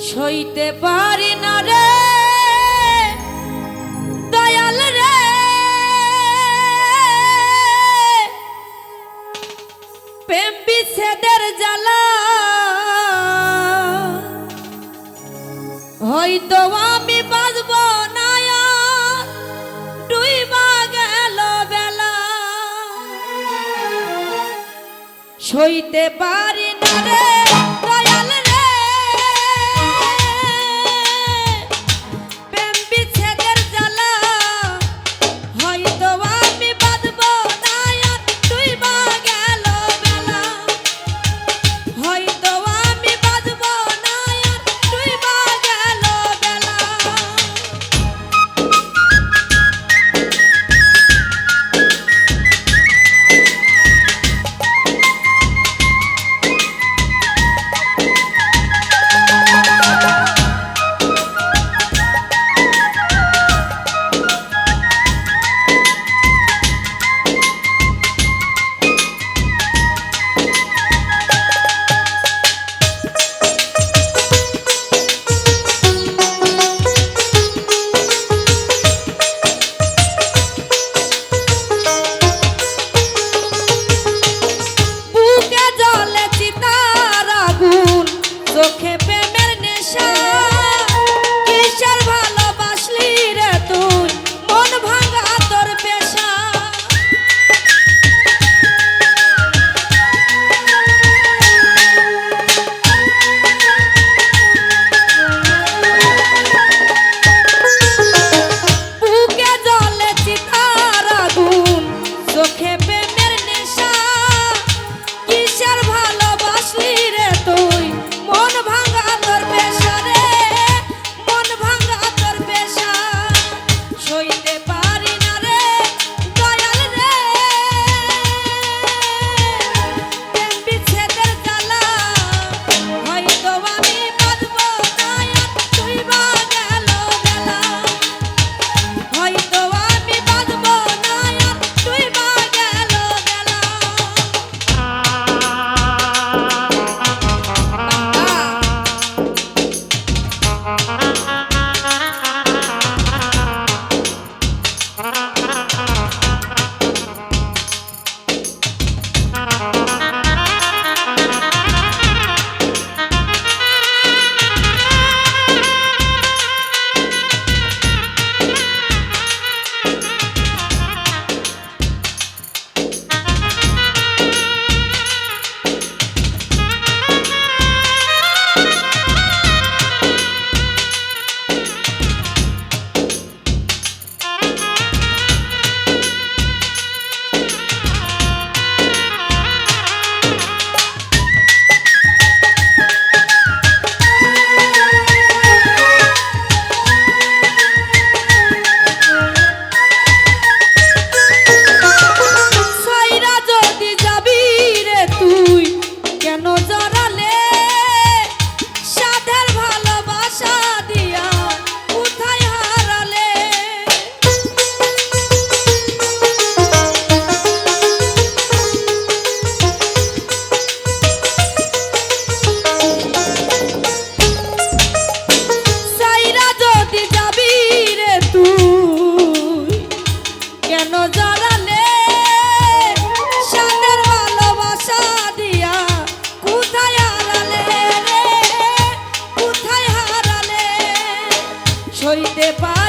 সইতে পারি না রে দয়াল রে, প্রেম বিচ্ছেদের জ্বালা। হয়তো আমি বাঁচব না আর, ডুইবা গেল বেলা। সইতে পারি না রে দয়াল রে, প্রেম বিচ্ছেদের জ্বালা। হয়তো আমি বাঁচব না আর, ডুইবা গেল বেলা। হয়তো আমি বাঁচব না আর, ডুইবা গেল বেলা। চোখে প্রেমের নেশা, কিসের ভালোবাসলি রে তুই, মন ভাঙা তোর পেশা। বুকে জ্বলে চিতার আগুন, চোখে প্রেমের নেশা, কিসের ভালোবাসলি রে তুই, মন ভাঙা তোর পেশা রে, মন ভাঙা তোর পেশা। সইতে পারি না রে দয়াল রে, প্রেম বিচ্ছেদের জ্বালা। হয়তো আমি বাঁচব না আর, ডুইবা গেল বেলা। হয়তো আমি বাঁচব না আর, ডুইবা গেল বেলা। সইতে পারি